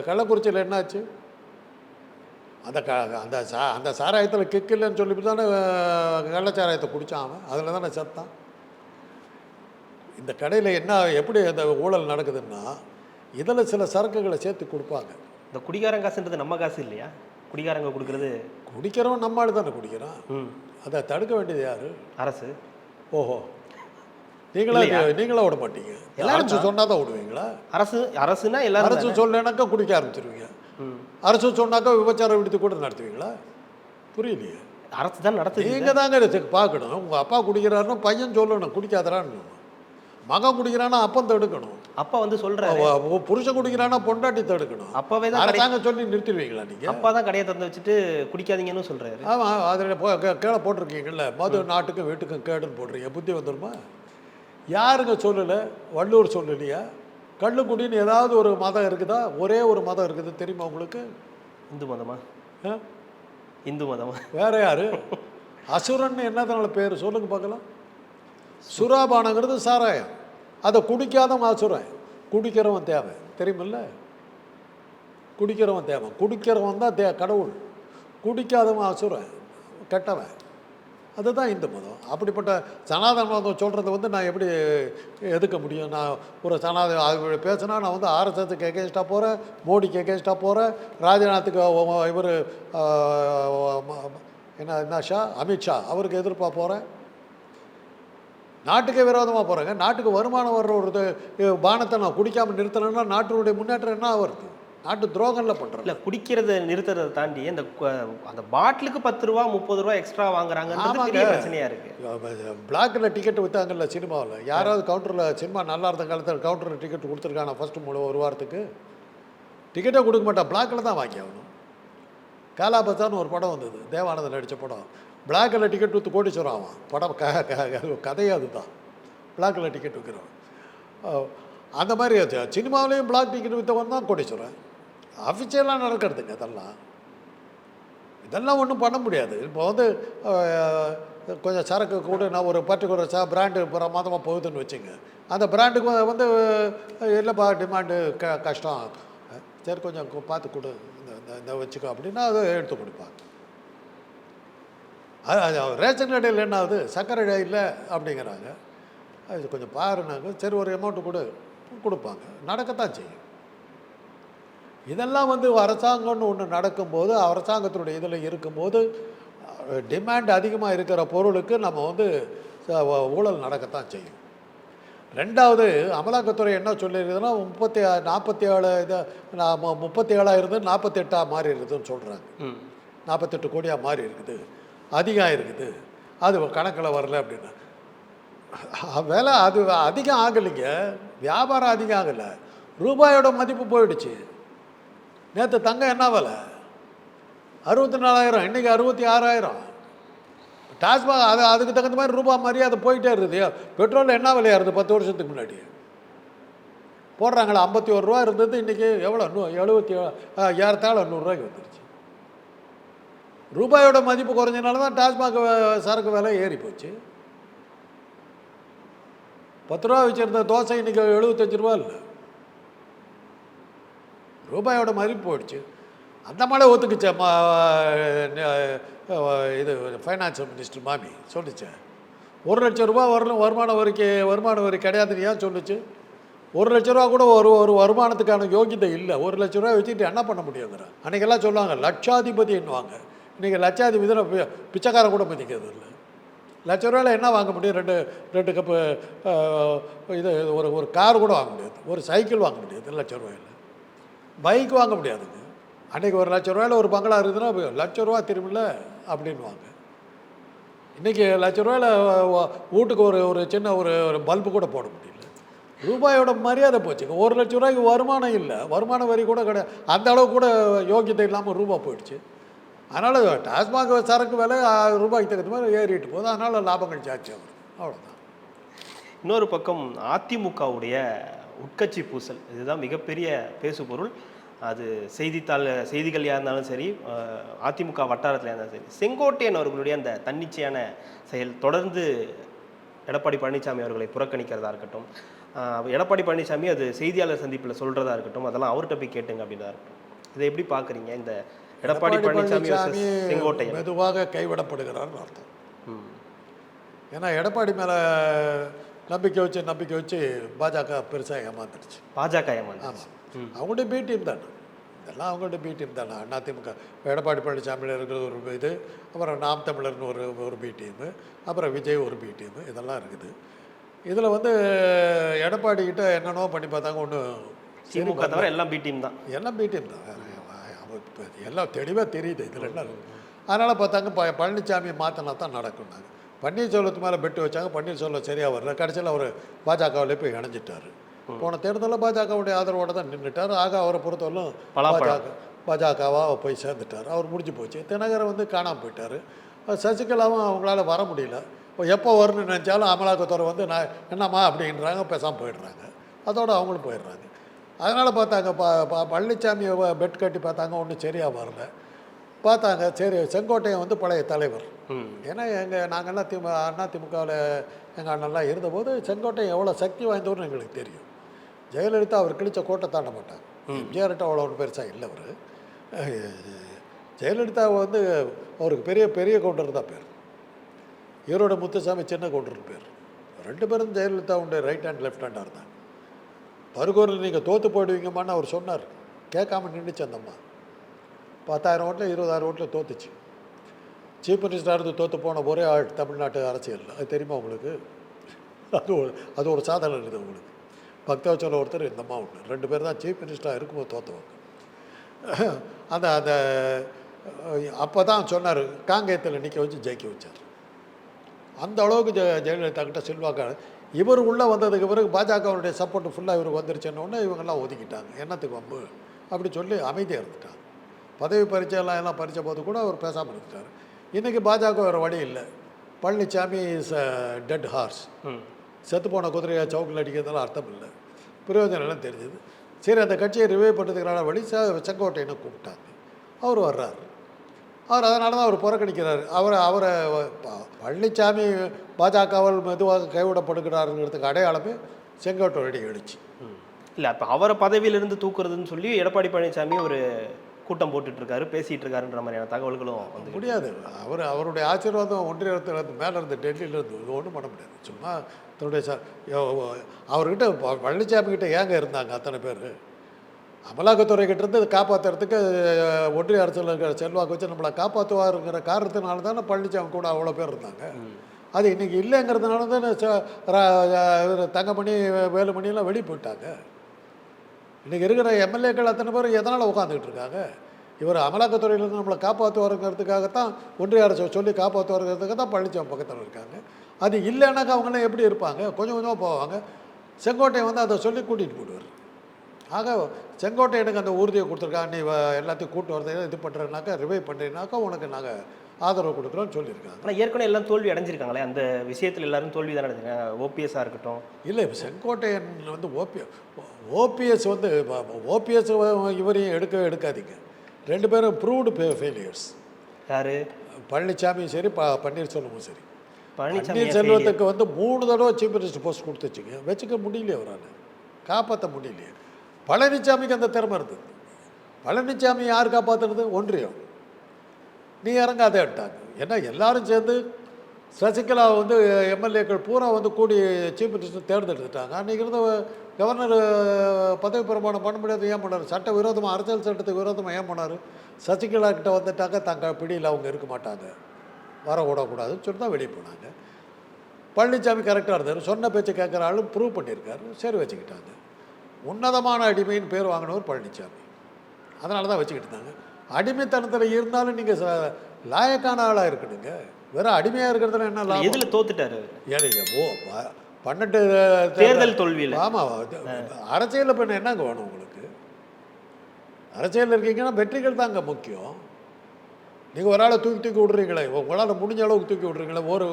கள்ளக்குறிச்சியில் என்னாச்சு? அந்த சாராயத்தில் கிக் இல்லைன்னு சொல்லிவிட்டு தானே கள்ளச்சாராயத்தை குடித்தான் அவன், அதில் தானே செத்தான். இந்த கடையில் எப்படி அந்த ஊழல் நடக்குதுன்னா, இதில் சில சரக்குகளை சேர்த்து கொடுப்பாங்க. இந்த குடிகாரன் காசுன்றது நம்ம காசு இல்லையா? குடிகாரங்க கொடுக்குறது, குடிக்கிறவன் நம்ம ஆள் தானே குடிக்கிறான். அதை தடுக்க வேண்டியது யார்? அரசு. ஓஹோ, நீங்களா விட மாட்டீங்க. எல்லாரும் சொன்னால் தான் விடுவீங்களா? அரசுனா எல்லாரும். அரசு சொல்லனாக்கா குடிக்க ஆரம்பிச்சிருவீங்க. அரசு சொன்னாக்கா விபச்சாரம் விடுத்து கூட நடத்துவீங்களா? புரியலையே. அரசு தான் நடத்துது. நீங்கள் தாங்க பார்க்கணும். உங்கள் அப்பா குடிக்கிறாருன்னா பையன் சொல்லணும் குடிக்காதரான்னு. மகன் குடிக்கிறானா அப்பன் தடுக்கணும். அப்பா சொல்றாரு. புருஷன் குடிக்கிறானா பொண்டாட்டி தடுக்கணும். அப்பவே தான் அரசாங்க சொல்லி நிறுத்திடுவீங்களா நீங்கள்? அப்பா தான் கடையை திறந்து வச்சுட்டு குடிக்காதீங்கன்னு சொல்கிறாரு. ஆமாம், அதில் கீழே போட்டிருக்கீங்கல்ல, மது நாட்டுக்கும் வீட்டுக்கும் கேடுன்னு போடுறீங்க. புத்தி வந்துடுமா? யாருங்க சொல்லலை? வள்ளுவர் சொல்லலையா? கள்ளுக்குடின்னு ஏதாவது ஒரு மதம் இருக்குதா? ஒரே ஒரு மதம் இருக்குது தெரியுமா உங்களுக்கு? இந்து மதமா? இந்து மதமா? வேற யாரு? அசுரன் என்னதனால பேர் சொல்லுங்க பார்க்கலாம். சுறாபானங்கிறது சாராயம், அதை குடிக்காதவன் அசுரன். குடிக்கிறவன் தேவை தெரியுமில்ல? குடிக்கிறவன் தேவை. குடிக்கிறவன் தான் கடவுள். குடிக்காதவன் அசுரன், கெட்டவன். அதுதான் இந்து மதம். அப்படிப்பட்ட சனாதன மதம் சொல்கிறத வந்து நான் எப்படி எதுக்க முடியும்? நான் ஒரு அது பேசுனா நான் வந்து ஆர்எஸ்எஸ்க்கு எகேன்ஸ்டாக போகிறேன், மோடிக்கு எகேன்ஸ்டாக போகிறேன், ராஜ்நாத்துக்கு இவர் என்ன ஷா, அமித்ஷா அவருக்கு எதிர்ப்பாக போகிறேன், நாட்டுக்கே விரோதமாக போகிறேங்க. நாட்டுக்கு வருமானம் வர்ற ஒரு பானத்தை நான் குடிக்காமல் நிறுத்தணும்னா நாட்டினுடைய முன்னேற்றம் என்ன வருது? நாட்டு துரோகம்ல பண்ணுறேன். இல்லை, குடிக்கிறத நிறுத்துறதை தாண்டி அந்த பாட்டிலுக்கு 10 ரூபா 30 ரூபா எக்ஸ்ட்ரா வாங்குறாங்கன்றது பெரிய பிரச்சனையாக இருக்குது. பிளாக்ல டிக்கெட் விற்றாங்கல்ல சினிமாவில். யாராவது கவுண்டரில் சினிமா நல்லா இருந்த காலத்தில் கவுண்டரில் டிக்கெட் கொடுத்துருக்கானா? ஃபஸ்ட்டு ஒரு வாரத்துக்கு டிக்கெட்டே கொடுக்க மாட்டான், பிளாக்கில் தான் வாங்கி ஆகணும். காலாபத்தான்னு ஒரு படம் வந்தது, தேவானந்தன் நடித்த படம். பிளாக்கில் டிக்கெட் விற்று கோடீஸ்வரம் ஆவான். படம் கதையே அதுதான், பிளாக்கில் டிக்கெட் விற்கிறவன். அந்த மாதிரி சினிமாவிலையும் பிளாக் டிக்கெட் விற்றவன் தான் கோடீஸ்வரன். அஃபிஷியலாக நடக்கிறதுங்க இதெல்லாம் ஒன்றும் பண்ண முடியாது. இப்போ வந்து கொஞ்சம் சரக்கு கூட நான் ஒரு பர்டிகுலர் பிராண்டு பிரமாதமாக போகுதுன்னு வச்சுங்க, அந்த பிராண்டுக்கு வந்து இல்லைப்பா டிமாண்டு கஷ்டம், சரி கொஞ்சம் பார்த்து கொடு, இந்த வச்சுக்கோ அப்படின்னா அதை எடுத்து கொடுப்பாங்க. அது ரேஷன் கடையில் என்ன ஆகுது, சர்க்கரை இல்லை அப்படிங்கிறாங்க, அது கொஞ்சம் பாருனாங்க, சரி ஒரு அமௌண்ட்டு கொடுப்பாங்க, நடக்கத்தான் செய்யும். இதெல்லாம் வந்து அரசாங்கம்னு ஒன்று நடக்கும்போது, அரசாங்கத்தினுடைய இதில் இருக்கும்போது டிமாண்ட் அதிகமாக இருக்கிற பொருளுக்கு நம்ம வந்து ஊழல் நடக்கத்தான் செய்யும். ரெண்டாவது, அமலாக்கத்துறை என்ன சொல்லியிருக்குதுன்னா 47 இது 37 இருந்து 48 மாறி இருக்குதுன்னு சொல்கிறாங்க. 48 கோடியாக மாறி இருக்குது, அதிகம் இருக்குது, அது கணக்கில் வரல அப்படின்னா. வேலை அது அதிகம் ஆகலைங்க, வியாபாரம் அதிகம் ஆகலை, ரூபாயோட மதிப்பு போயிடுச்சு. நேற்று தங்கம் என்ன விலை? 64,000, இன்றைக்கி 66,000. டாஸ்மாக் அதுக்கு தகுந்த மாதிரி ரூபா மரியாதை போயிட்டே இருக்குது. பெட்ரோல் என்ன விலையாக இருந்தது 10 வருஷத்துக்கு முன்னாடி? போடுறாங்களா 51 ரூபா இருந்தது, இன்றைக்கி எவ்வளோ 77 100 வந்துருச்சு. ரூபாயோட மதிப்பு குறைஞ்சனால தான் டாஸ்மாக் சரக்கு விலை ஏறி போச்சு. 10 ரூபா வச்சுருந்த தோசை இன்றைக்கி 75 ரூபா இல்லை, ரூபாயோட மதிப்பு போயிடுச்சு. அந்த மாதிரி ஒத்துக்குச்ச இது ஃபைனான்ஸ் மினிஸ்டர் மாமி சொல்லிச்சேன். 1 லட்சம் ரூபா வருமான வரி கிடையாதுன்னு ஏன் சொல்லிச்சு? 1 லட்ச ரூபா கூட ஒரு வருமானத்துக்கான யோகியதை இல்லை. 1 லட்ச ரூபா வச்சுக்கிட்டு என்ன பண்ண முடியுங்கிற? அன்றைக்கெல்லாம் சொல்லுவாங்க லட்சாதிபதின்னுவாங்க. இன்றைக்கி லட்சாதிபதியில் பிச்சைக்காரன் கூட மதிக்கிறது இல்லை. லட்ச ரூபாயில் என்ன வாங்க முடியும்? ரெண்டு கப்பு இது ஒரு கார் கூட வாங்க முடியாது, ஒரு சைக்கிள் வாங்க முடியாது 1 லட்ச ரூபாயில், பைக் வாங்க முடியாதுங்க. அன்றைக்கி 1 லட்ச ரூபாயில் ஒரு பங்களா இருக்குதுன்னா 1 லட்ச ரூபா திரும்பல அப்படின்வாங்க. இன்றைக்கி 1 லட்ச ரூபாயில் வீட்டுக்கு ஒரு சின்ன ஒரு பல்பு கூட போட முடியல. ரூபாயோட மரியாதை போச்சுங்க. 1 லட்ச ரூபாய்க்கு வருமானம் இல்லை, வருமான வரி கூட கிடையாது, அந்த அளவு கூட யோகியத்தை இல்லாமல் ரூபா போயிடுச்சு. அதனால் டாஸ்மாக் சரக்கு விலை ரூபாய்க்கு தகுந்த மாதிரி ஏறிட்டு போகுது, அதனால் லாபங்கள் ஜாஸ்தி ஆகும், அவ்வளோதான். இன்னொரு பக்கம் அதிமுகவுடைய உட்கட்சி பூசல், இதுதான் மிகப்பெரிய பேசுபொருள். அது செய்திகளையாக இருந்தாலும் சரி, அதிமுக வட்டாரத்தில் இருந்தாலும் சரி, செங்கோட்டையன் அவர்களுடைய அந்த தன்னிச்சையான செயல் தொடர்ந்து எடப்பாடி பழனிசாமி அவர்களை புறக்கணிக்கிறதா இருக்கட்டும், எடப்பாடி பழனிசாமி அது செய்தியாளர் சந்திப்பில் சொல்கிறதா இருக்கட்டும், அதெல்லாம் அவர்கிட்ட போய் கேட்டுங்க அப்படின்றதா இருக்கட்டும். இதை எப்படி பார்க்குறீங்க? இந்த எடப்பாடி பழனிசாமி செங்கோட்டையன் மெதுவாக கைவிடப்படுகிறார்னு அர்த்தம். ஏன்னா எடப்பாடி மேலே நம்பிக்கை வச்சு பாஜக பெருசாக ஏமாந்துடுச்சு. பாஜக ஏமாந்து, ஆமாம், அவங்களுடைய பி டீம் தானே, இதெல்லாம் அவங்களுடைய பி டீம் தானே. அதிமுக எடப்பாடி பழனிசாமியில் இருக்கிறது ஒரு இது, அப்புறம் நாம் தமிழர்னு ஒரு பி டீமு, அப்புறம் விஜய் ஒரு பி டீமு, இதெல்லாம் இருக்குது. இதில் வந்து எடப்பாடி கிட்ட என்னென்னோ பண்ணி பார்த்தாங்க, ஒன்றும் திமுக தவிர எல்லாம் பி டீம் தான், எல்லாம் பி டீம் தான், எல்லாம் தெளிவாக தெரியுது இதில் என்ன இருக்குது. அதனால் பார்த்தாங்க பழனிசாமியை மாற்றினா தான் நடக்கும்னாங்க. பன்னீர்செல்வத்து மேலே பெட்டு வச்சாங்க, பன்னீர்செல்வம் சரியாக வரல, கடைசியில் அவர் பாஜகவிலே போய் இணைஞ்சிட்டார். போன தேர்தலில் பாஜகவுடைய ஆதரவோடு தான் நின்றுட்டார். ஆக அவரை பொறுத்தவரைக்கும் பாஜகவாக போய் சேர்ந்துட்டார், அவர் முடிஞ்சு போச்சு. தினகரன் வந்து காணாமல் போயிட்டார். சசிகலாவும் அவங்களால வர முடியல. இப்போ எப்போ வரணும்னு நினச்சாலும் அமலாக்கத்துறை வந்து நான் என்னம்மா அப்படின்றாங்க, பேசாமல் போயிடுறாங்க, அதோடு அவங்களும் போயிடுறாங்க. அதனால் பார்த்தாங்க பழனிசாமியை பெட் கட்டி பார்த்தாங்க, ஒன்றும் சரியாக வரல. பார்த்தாங்க சரி செங்கோட்டையன் வந்து பழைய தலைவர், ஏன்னா நாங்கள்லாம் அதிமுகவில் எங்கள் அண்ணெல்லாம் இருந்தபோது செங்கோட்டையன் எவ்வளோ சக்தி வாய்ந்தவர்னு எங்களுக்கு தெரியும். ஜெயலலிதா அவர் கிழிச்ச கோட்டை தாண்ட மாட்டாங்க. எம்ஜிஆர்கிட்ட அவ்வளோ ஒரு பெருசாக இல்லை. அவர் ஜெயலலிதா வந்து அவருக்கு பெரிய கவுண்டர் தான் பேர். ஈரோடு முத்துசாமி சின்ன கவுண்டர் பேர். 2 பேரும் ஜெயலலிதாவுடைய ரைட் ஹேண்ட் லெஃப்ட் ஹேண்டாக இருந்தாங்க. பருகூரில் நீங்கள் தோற்று போயிடுவீங்கம்மான்னு அவர் சொன்னார். கேட்காம நின்றுச்சு அந்த அம்மா. 10,000 ஓட்டில் 20,000 ஓட்டில் தோத்துச்சு. சீஃப் மினிஸ்டராக இருந்து தோற்று போன ஒரே ஆள் தமிழ்நாட்டு அரசியல். அது தெரியுமா உங்களுக்கு? அது ஒரு சாதனை இருக்குது உங்களுக்கு. பக்தவச்சல ஒருத்தர், இந்த அம்மா ஒன்று. 2 பேர் தான் சீஃப் மினிஸ்டராக இருக்கும்போது தோற்றவங்க. அந்த அந்த அப்போ தான் சொன்னார், காங்கேயத்தில் நிற்க வச்சு ஜெயிக்க வச்சார். அந்த அளவுக்கு ஜெயலலிதா கிட்ட செல்வாக்கான இவர் உள்ளே வந்ததுக்கு பிறகு பாஜகவுடைய சப்போர்ட் ஃபுல்லாக இவருக்கு வந்துருச்சுன்னொன்னே இவங்கெல்லாம் ஒதுக்கிட்டாங்க. என்னத்துக்கு வம்பு அப்படி சொல்லி அமைதியாக இருந்துட்டாங்க. பதவி பரீட்சையெல்லாம் பறித்த போது கூட அவர் பேசாமல் இருந்துட்டார். இன்றைக்கி பாஜக வேறு வழி இல்லை. Palaniswami is dead horse. செத்துப்போன குதிரையை சவுக்கில் அடிக்கிறதுலாம் அர்த்தம் இல்லை. பிரயோஜனம் எல்லாம் தெரிஞ்சுது. சரி, அந்த கட்சியை ரிவைவ் பண்ணுறதுக்கான வழி செங்கோட்டையனை கூப்பிட்டாங்க. அவர் வர்றார். அதனால தான் அவர் புறக்கணிக்கிறார். அவரை பழனிசாமி பாஜகவால் மெதுவாக கைவிடப்படுகிறாருங்கிறதுக்கு அடையாளமே செங்கோட்டையுடைய எழுச்சி. இல்லை, அப்போ அவரை பதவியிலிருந்து தூக்குறதுன்னு சொல்லி எடப்பாடி பழனிசாமி ஒரு கூட்டம் போட்டுட்ருக்காரு, பேசிகிட்டு இருக்காருன்ற மாதிரியான தகவல்களும் வந்து முடியாது. அவருடைய ஆசீர்வாதம் ஒன்றியத்திலேருந்து மேலே இருந்து டெல்லியிலேருந்து இது ஒன்றும் பண்ண முடியாது. சும்மா தன்னுடைய அவர்கிட்ட பழனிசாமிக்கிட்ட ஏங்க இருந்தாங்க அத்தனை பேர்? அமலாக்கத்துறை கிட்டேருந்து காப்பாற்றுறதுக்கு ஒன்றிய அரசில் இருக்கிற செல்வாக்கு வச்சு நம்மளை காப்பாற்றுவாருங்கிற காரணத்தினால தானே பழனிசாமி கூட அவ்வளோ பேர் இருந்தாங்க. அது இன்றைக்கி இல்லைங்கிறதுனால தானே தங்கமணி வேலுமணியெல்லாம் வெளியே போயிட்டாங்க. இன்றைக்கி இருக்கிற எம்எல்ஏக்கள் அத்தனை பேர் எதனால் உட்காந்துக்கிட்டு இருக்காங்க? இவர் அமலாக்கத்துறையிலேருந்து நம்மளை காப்பாற்றுவாருங்கிறதுக்காகத்தான், ஒன்றிய அரசை சொல்லி காப்பாற்றுவாருங்கிறதுக்காக தான் பழனிசாமி பக்கத்தில் இருக்காங்க. அது இல்லைன்னாக்கா அவங்களாம் எப்படி இருப்பாங்க? கொஞ்சம் கொஞ்சமாக போவாங்க. செங்கோட்டையை வந்து அதை சொல்லி கூட்டிகிட்டு போயிடுவார். ஆக செங்கோட்டை எனக்கு அந்த உறுதியை கொடுத்துருக்காங்க, நீ எல்லாத்தையும் கூட்டு வரதை இது பண்ணுறேன்னாக்கா, ரிவைவ் பண்ணுறீங்கனாக்கா உனக்கு நாங்கள் ஆதரவு கொடுக்குறோன்னு சொல்லியிருக்காங்க. ஆனால் ஏற்கனவே எல்லாம் தோல்வி அடைஞ்சிருக்காங்களே, அந்த விஷயத்தில் எல்லாரும் தோல்வி தான் அடைஞ்சிருக்காங்க. ஓபிஎஸ்ஸாக இருக்கட்டும். இல்லை, இப்போ செங்கோட்டையன் வந்து ஓபிஎஸ் வந்து ஓபிஎஸ் இவரையும் எடுக்காதீங்க. 2 பேரும் ப்ரூவ்டு ஃபெயிலியர்ஸ். யார்? பழனிசாமியும் சரி, பன்னீர்செல்வமும் சரி. பன்னீர்செல்வத்துக்கு வந்து 3 தடவை சீஃப் மினிஸ்டர் போஸ்ட் கொடுத்துச்சிங்க, வச்சுக்க முடியலையே, அவரால் காப்பாற்ற முடியலையே. பழனிசாமிக்கு அந்த திறமை இருந்தது. பழனிசாமி யார் காப்பாற்றுறது? ஒன்றியம். நீ இறங்காதேட்டாங்க. ஏன்னா எல்லாரும் சேர்ந்து சசிகலா வந்து எம்எல்ஏக்கள் பூரா வந்து கூடி சீஃப் மினிஸ்டர் தேர்ந்தெடுத்துட்டாங்க. அன்றைக்கி இருந்த கவர்னர் பதவி பிரமாணம் பண்ண முடியாது. ஏன் பண்ணார்? சட்ட விரோதமாக, அரசியல் சட்டத்துக்கு விரோதமாக ஏன் பண்ணார்? சசிகலா கிட்ட வந்துட்டாங்க, தங்க பிடியில் அவங்க இருக்க மாட்டாங்க, வரக்கூடாதுன்னு சொல்லி தான் வெளியே போனாங்க. பழனிசாமி கரெக்டாக இருந்தார், சொன்ன பேச்சு கேட்குற ஆளும் ப்ரூவ் பண்ணியிருக்காரு. சரி, வச்சுக்கிட்டாங்க. உன்னதமான அடிமைன்னு பேர் வாங்கினவர் பழனிசாமி. அதனால தான் வச்சுக்கிட்டு இருந்தாங்க. அடிமைத்தனத்தில் இருந்தாலும் நீங்கள் லாயக்கான ஆளாக இருக்கணுங்க. வெறும் அடிமையாக இருக்கிறதுல என்ன லாபம்? எதில் தோத்துட்டாரு? ஏழைங்க 12 தேர்தல் தோல்வியில். ஆமாம், அரசியலில் இப்போ என்னங்க வேணும் உங்களுக்கு? அரசியலில் இருக்கீங்கன்னா வெற்றிகள் தாங்க முக்கியம். நீங்கள் ஒரு ஆளை தூக்கி விட்றீங்களே, உங்களால் முடிஞ்ச அளவுக்கு தூக்கி விட்றீங்களே. ஒரு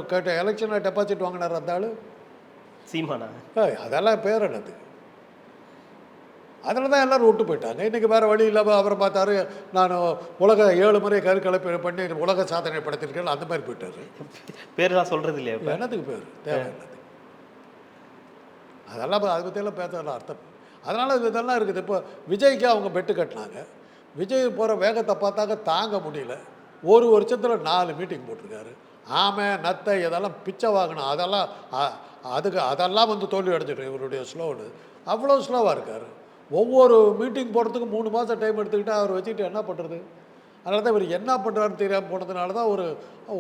எலெக்ஷனில் டெபாசிட் வாங்கினார் அந்த ஆள் சீமானா. அதெல்லாம் பேர் என்னது? அதில் தான் எல்லோரும் விட்டு போயிட்டாங்க. இன்றைக்கி வேறு வழி இல்லாமல் அவரை பார்த்தாரு, நான் உலக 7 முறை கருக்கலைப்பு பண்ணி உலக சாதனை படுத்திருக்கேன், அந்த மாதிரி போயிட்டார். பேர் தான் சொல்கிறது இல்லையா? என்னத்துக்கு பேர் தேவையில்லை? அதெல்லாம் அதை பற்றியெல்லாம் பேசலாம் அர்த்தம். அதனால் இதெல்லாம் இருக்குது. இப்போ விஜய்க்கு அவங்க பெட்டு கட்டினாங்க. விஜய் போகிற வேகத்தை பார்த்தாக்க தாங்க முடியல. ஒரு வருஷத்தில் 4 மீட்டிங் போட்டிருக்காரு. ஆமை நத்தை இதெல்லாம் பிச்சை வாங்கணும். அதெல்லாம் வந்து தோல்வி அடைஞ்சிடும் இவருடைய ஸ்லோன்னு. அவ்வளோ ஸ்லோவாக இருக்கார். ஒவ்வொரு மீட்டிங் போடுறதுக்கு 3 மாதம் டைம் எடுத்துக்கிட்டால் அவர் வச்சுக்கிட்டு என்ன பண்ணுறது? அதனால தான் இவர் என்ன பண்ணுறாருன்னு தெரியாமல் போனதுனால தான் ஒரு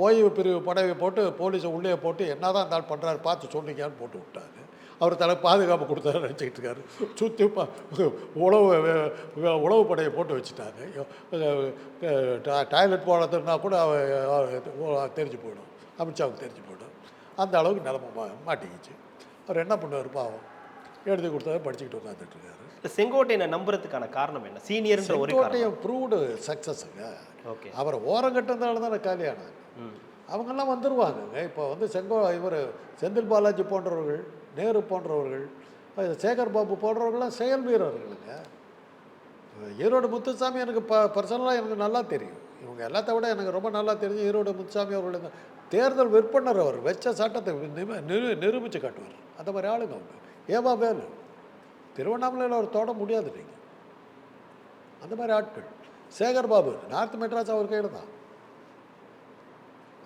ஓய்வு பிரிவு படவை போட்டு போலீஸை உள்ளே போட்டு என்ன தான் இந்த ஆள் பண்ணுறாரு பார்த்து சொன்னீங்கன்னு போட்டு விட்டாங்க. அவர் தலை பாதுகாப்பு கொடுத்தாரு நினச்சிக்கிட்டு இருக்காரு. சுற்றி உளவு படையை போட்டு வச்சுட்டாங்க. டாய்லெட் போனதுன்னா கூட தெரிஞ்சு போயிடும், அமித்ஷாவுக்கு தெரிஞ்சு போயிடும். அந்த அளவுக்கு நிலமை மாட்டிக்கிச்சு. அவர் என்ன பண்ணுவார் பாவம்? எழுதி கொடுத்ததை படிச்சுக்கிட்டு உட்காந்துட்ருக்காரு. செங்கோட்டையை நம்புறதுக்கான காரணம் என்ன? சீனியர்ன்ற ஒரு செங்கோட்டையை ப்ரூவ்டு சக்ஸஸுங்க. ஓகே, அவரை ஓரங்கட்டிருந்தால தான் காலியானாங்க. அவங்கெல்லாம் வந்துடுவாங்கங்க. இப்போ வந்து இவர் செந்தில் பாலாஜி போன்றவர்கள், நேரு போன்றவர்கள், சேகர் பாபு போன்றவர்கள்லாம் செயல் வீரர்களுங்க. ஈரோடு முத்துசாமி எனக்கு பர்சனலாக எனக்கு நல்லா தெரியும். இவங்க எல்லாத்த விட எனக்கு ரொம்ப நல்லா தெரிஞ்சு ஈரோடு முத்துசாமி அவர்கள் தேர்தல் விற்பனர். அவர் வச்ச சட்டத்தை நிரூபித்து காட்டுவார். அந்த மாதிரி ஆளுங்க அவங்க. ஏவா வேலு திருவண்ணாமலையில் அவர் தொட முடியாது நீங்கள். அந்த மாதிரி ஆட்கள். சேகர் பாபு நார்த் மெட்ராஸ் அவர் கையில் தான்.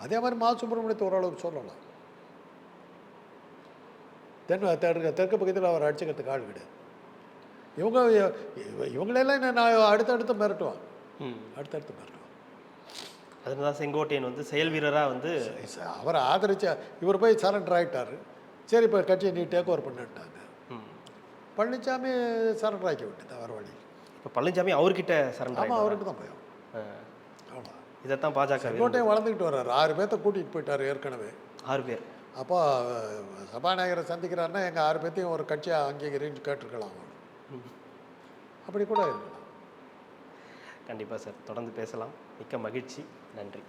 அதே மாதிரி மா சுப்பிரமணியத்தை ஓரளவுக்கு சொல்லலாம். தெற்கு பக்கத்தில் அவர் அடிச்சுக்கிறதுக்கு ஆள் கிடையாது. இவங்களெல்லாம் நான் அடுத்தடுத்து மிரட்டுவாங்க. அடுத்தடுத்து மிரட்டுவாங்க. அதனால தான் செங்கோட்டையன் வந்து செயல் வீரராக வந்து அவரை ஆதரிச்ச இவர் போய் சரண்டர் ஆகிட்டார். சரி இப்போ கட்சியை நீ டேக் ஓவர் பண்ணிட்டாங்க. பழனிசாமி சரண்டர் ஆக்கி விட்டு வர வழி. இப்போ பழனிசாமி அவர்கிட்ட சரண்டர். ஆமாம், அவர்கிட்ட தான் போயும். அவ்வளோ இதைத்தான் பாஜக செங்கோட்டையன் வளர்ந்துக்கிட்டு வர்றாரு. 6 பேர்த்த கூட்டிகிட்டு போயிட்டார் ஏற்கனவே. 6 பேர். அப்போ சபாநாயகரை சந்திக்கிறாருன்னா எங்கள் 6 பேர்த்தையும் ஒரு கட்சியாக அங்கீகரின்னு கேட்டிருக்கலாம். அப்படி கூட இருக்கலாம். கண்டிப்பாக சார், தொடர்ந்து பேசலாம். மிக்க மகிழ்ச்சி. நன்றி.